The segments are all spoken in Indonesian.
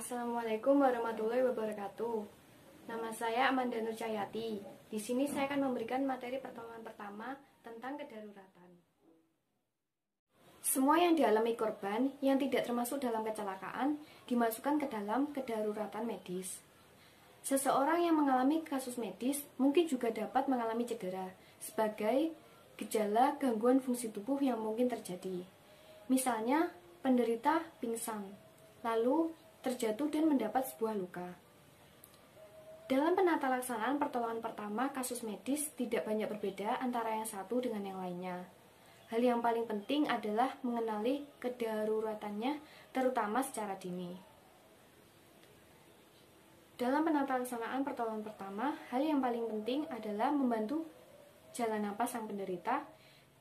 Assalamualaikum warahmatullahi wabarakatuh. Nama saya Amanda Nurcayati. Di sini saya akan memberikan materi pertolongan pertama tentang kedaruratan. Semua yang dialami korban yang tidak termasuk dalam kecelakaan dimasukkan ke dalam kedaruratan medis. Seseorang yang mengalami kasus medis mungkin juga dapat mengalami cedera sebagai gejala gangguan fungsi tubuh yang mungkin terjadi. Misalnya, penderita pingsan, lalu terjatuh dan mendapat sebuah luka. Dalam penata laksanaan pertolongan pertama kasus medis tidak banyak berbeda antara yang satu dengan yang lainnya. Hal yang paling penting adalah mengenali kedaruratannya, terutama secara dini. Dalam penata laksanaan pertolongan pertama, hal yang paling penting adalah membantu jalan napas sang penderita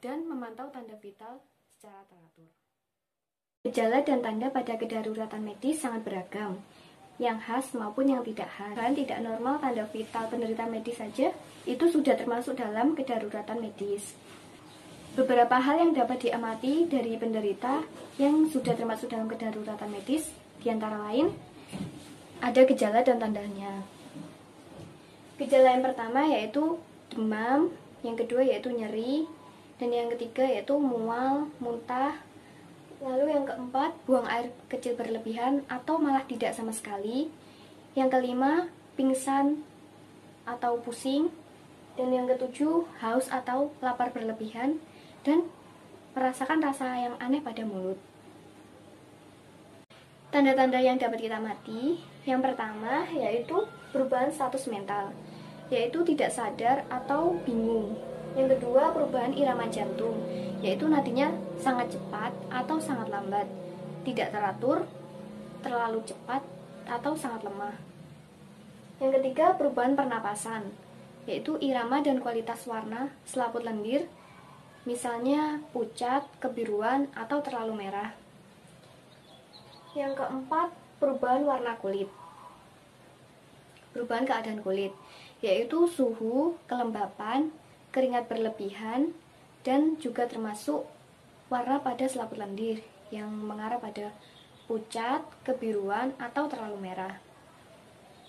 dan memantau tanda vital secara teratur. Gejala dan tanda pada kedaruratan medis sangat beragam, yang khas maupun yang tidak khas. Dan tidak normal tanda vital penderita medis saja, itu sudah termasuk dalam kedaruratan medis. Beberapa hal yang dapat diamati dari penderita yang sudah termasuk dalam kedaruratan medis, diantara lain, ada gejala dan tandanya. Gejala yang pertama yaitu demam, yang kedua yaitu nyeri, dan yang ketiga yaitu mual, muntah. Lalu yang keempat, buang air kecil berlebihan atau malah tidak sama sekali. Yang kelima, pingsan atau pusing. Dan yang ketujuh, haus atau lapar berlebihan dan merasakan rasa yang aneh pada mulut. Tanda-tanda yang dapat kita amati, yang pertama yaitu perubahan status mental, yaitu tidak sadar atau bingung. Yang kedua, perubahan irama jantung, yaitu nadinya sangat cepat atau sangat lambat, tidak teratur, terlalu cepat, atau sangat lemah. Yang ketiga, perubahan pernapasan, yaitu irama dan kualitas warna selaput lendir, misalnya pucat, kebiruan, atau terlalu merah. Yang keempat, perubahan warna kulit, perubahan keadaan kulit, yaitu suhu, kelembapan, keringat berlebihan, dan juga termasuk warna pada selaput lendir yang mengarah pada pucat, kebiruan, atau terlalu merah.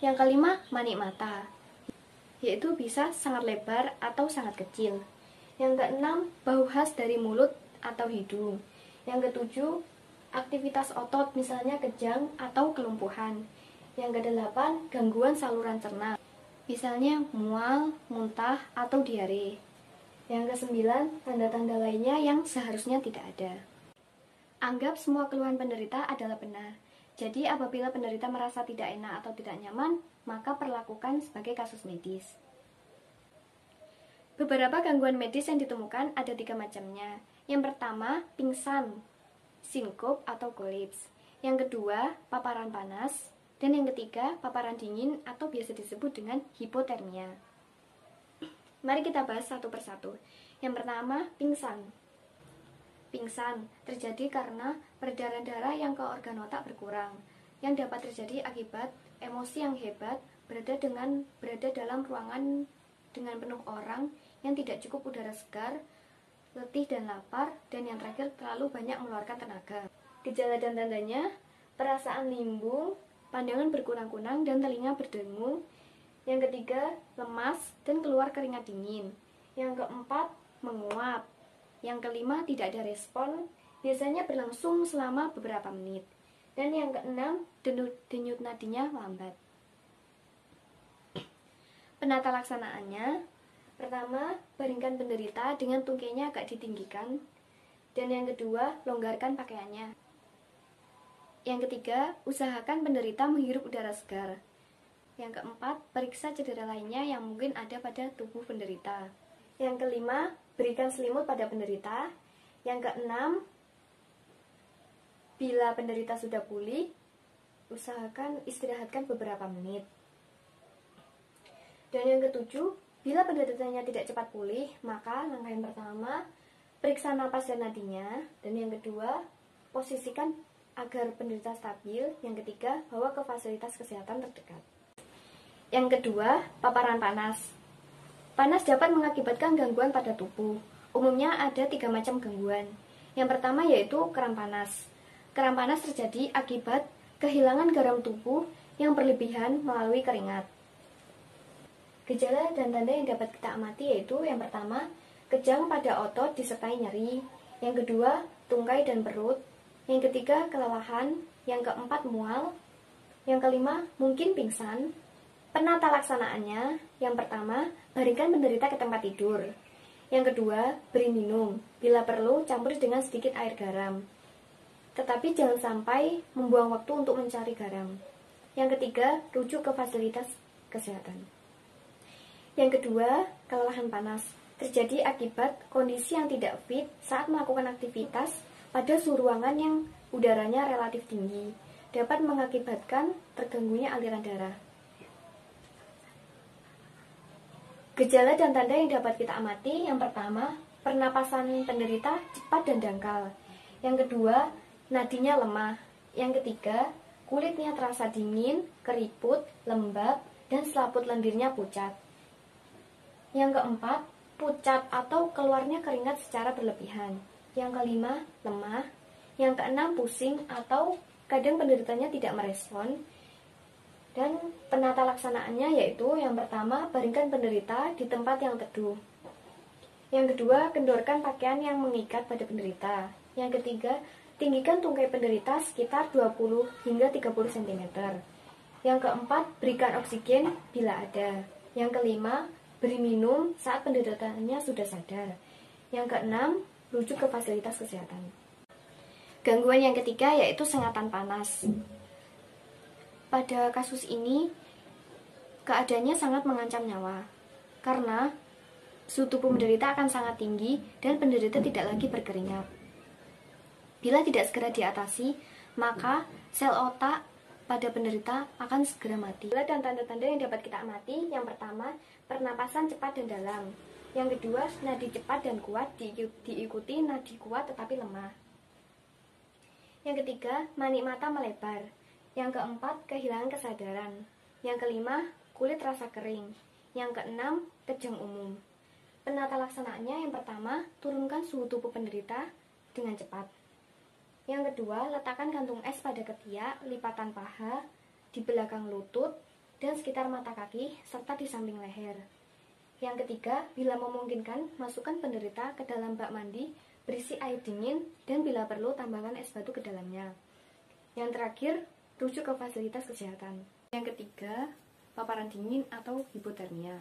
Yang kelima, manik mata, yaitu bisa sangat lebar atau sangat kecil. Yang keenam, bau khas dari mulut atau hidung. Yang ketujuh, aktivitas otot misalnya kejang atau kelumpuhan. Yang kedelapan, gangguan saluran cerna, misalnya mual, muntah, atau diare. Yang kesembilan, tanda-tanda lainnya yang seharusnya tidak ada. Anggap semua keluhan penderita adalah benar. Jadi apabila penderita merasa tidak enak atau tidak nyaman, maka perlakukan sebagai kasus medis. Beberapa gangguan medis yang ditemukan ada 3 macamnya. Yang pertama, pingsan, sinkop atau kolaps. Yang kedua, paparan panas. Dan yang ketiga, paparan dingin atau biasa disebut dengan hipotermia. Mari kita bahas satu persatu. Yang pertama, pingsan. Pingsan terjadi karena peredaran darah yang ke organ otak berkurang, yang dapat terjadi akibat emosi yang hebat, berada dalam ruangan dengan penuh orang, yang tidak cukup udara segar, letih dan lapar, dan yang terakhir terlalu banyak mengeluarkan tenaga. Gejala dan tandanya, perasaan limbung, pandangan berkunang-kunang dan telinga berdengung. Yang ketiga, lemas dan keluar keringat dingin. Yang keempat, menguap. Yang kelima, tidak ada respon, biasanya berlangsung selama beberapa menit. Dan yang keenam, denyut nadinya lambat. Penata laksanaannya, pertama, baringkan penderita dengan tungkainya agak ditinggikan. Dan yang kedua, longgarkan pakaiannya. Yang ketiga, usahakan penderita menghirup udara segar. Yang keempat, periksa cedera lainnya yang mungkin ada pada tubuh penderita. Yang kelima, berikan selimut pada penderita. Yang keenam, bila penderita sudah pulih, usahakan istirahatkan beberapa menit. Dan yang ketujuh, bila penderitanya tidak cepat pulih, maka langkah yang pertama, periksa napas dan nadinya. Dan yang kedua, posisikan agar penderita stabil. Yang ketiga, bawa ke fasilitas kesehatan terdekat. Yang kedua, paparan panas. Panas dapat mengakibatkan gangguan pada tubuh. Umumnya ada 3 macam gangguan. Yang pertama yaitu kram panas. Kram panas terjadi akibat kehilangan garam tubuh yang berlebihan melalui keringat. Gejala dan tanda yang dapat kita amati yaitu yang pertama, kejang pada otot disertai nyeri, yang kedua, tungkai dan perut, yang ketiga, kelelahan, yang keempat, mual, yang kelima, mungkin pingsan. Penata laksanaannya, yang pertama, baringkan penderita ke tempat tidur. Yang kedua, beri minum, bila perlu campur dengan sedikit air garam. Tetapi jangan sampai membuang waktu untuk mencari garam. Yang ketiga, rujuk ke fasilitas kesehatan. Yang kedua, kelelahan panas. Terjadi akibat kondisi yang tidak fit saat melakukan aktivitas pada suhu ruangan yang udaranya relatif tinggi. Dapat mengakibatkan terganggunya aliran darah. Gejala dan tanda yang dapat kita amati, yang pertama, pernapasan penderita cepat dan dangkal. Yang kedua, nadinya lemah. Yang ketiga, kulitnya terasa dingin, keriput, lembab, dan selaput lendirnya pucat. Yang keempat, pucat atau keluarnya keringat secara berlebihan. Yang kelima, lemah. Yang keenam, pusing atau kadang penderitanya tidak merespon. Dan penata laksanaannya yaitu yang pertama, baringkan penderita di tempat yang teduh. Yang kedua, kendorkan pakaian yang mengikat pada penderita. Yang ketiga, tinggikan tungkai penderita sekitar 20 hingga 30 cm. Yang keempat, berikan oksigen bila ada. Yang kelima, beri minum saat penderitanya sudah sadar. Yang keenam, rujuk ke fasilitas kesehatan. Gangguan yang ketiga yaitu sengatan panas. Pada kasus ini, keadaannya sangat mengancam nyawa, karena suhu tubuh penderita akan sangat tinggi dan penderita tidak lagi berkeringat. Bila tidak segera diatasi, maka sel otak pada penderita akan segera mati. Dan tanda-tanda yang dapat kita amati, yang pertama, pernapasan cepat dan dalam. Yang kedua, nadi cepat dan kuat diikuti nadi kuat tetapi lemah. Yang ketiga, mani mata melebar. Yang keempat, kehilangan kesadaran. Yang kelima, kulit rasa kering. Yang keenam, kejang umum. Penata laksanaannya, yang pertama, turunkan suhu tubuh penderita dengan cepat. Yang kedua, letakkan kantung es pada ketiak, lipatan paha, di belakang lutut, dan sekitar mata kaki, serta di samping leher. Yang ketiga, bila memungkinkan, masukkan penderita ke dalam bak mandi, berisi air dingin, dan bila perlu, tambahkan es batu ke dalamnya. Yang terakhir, rujuk ke fasilitas kesehatan. Yang ketiga, paparan dingin atau hipotermia,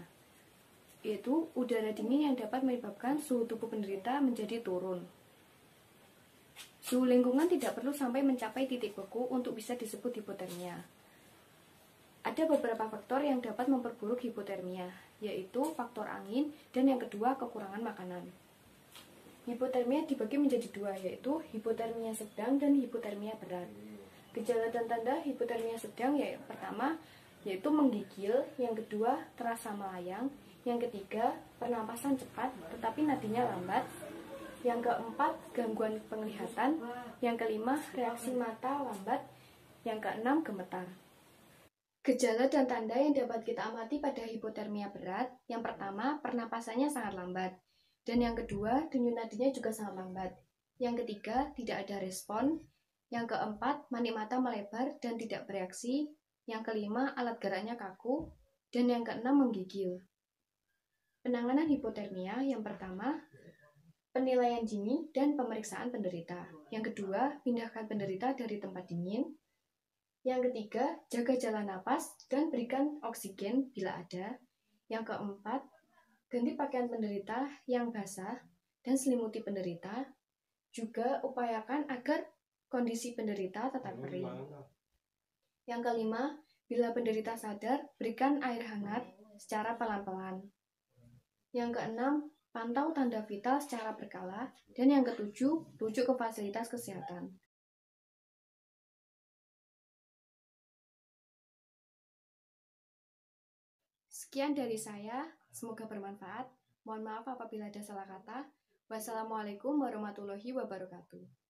yaitu udara dingin yang dapat menyebabkan suhu tubuh penderita menjadi turun. Suhu lingkungan tidak perlu sampai mencapai titik beku untuk bisa disebut hipotermia. Ada beberapa faktor yang dapat memperburuk hipotermia, yaitu faktor angin dan yang kedua kekurangan makanan. Hipotermia dibagi menjadi dua, yaitu hipotermia sedang dan hipotermia berat. Gejala dan tanda hipotermia sedang yaitu pertama, yaitu menggigil, yang kedua terasa melayang, yang ketiga pernapasan cepat tetapi nadinya lambat, yang keempat gangguan penglihatan, yang kelima reaksi mata lambat, yang keenam gemetar. Gejala dan tanda yang dapat kita amati pada hipotermia berat, yang pertama pernapasannya sangat lambat, dan yang kedua denyut nadinya juga sangat lambat, yang ketiga tidak ada respon, yang keempat mani mata melebar dan tidak bereaksi, yang kelima alat geraknya kaku, dan yang keenam menggigil. Penanganan hipotermia, yang pertama penilaian dini dan pemeriksaan penderita. Yang kedua, pindahkan penderita dari tempat dingin. Yang ketiga, jaga jalan napas dan berikan oksigen bila ada. Yang keempat, ganti pakaian penderita yang basah dan selimuti penderita. Juga upayakan agar kondisi penderita tetap kering. Yang kelima, bila penderita sadar, berikan air hangat secara pelan-pelan. Yang keenam, pantau tanda vital secara berkala, dan yang ketujuh, rujuk ke fasilitas kesehatan. Sekian dari saya, semoga bermanfaat. Mohon maaf apabila ada salah kata. Wassalamualaikum warahmatullahi wabarakatuh.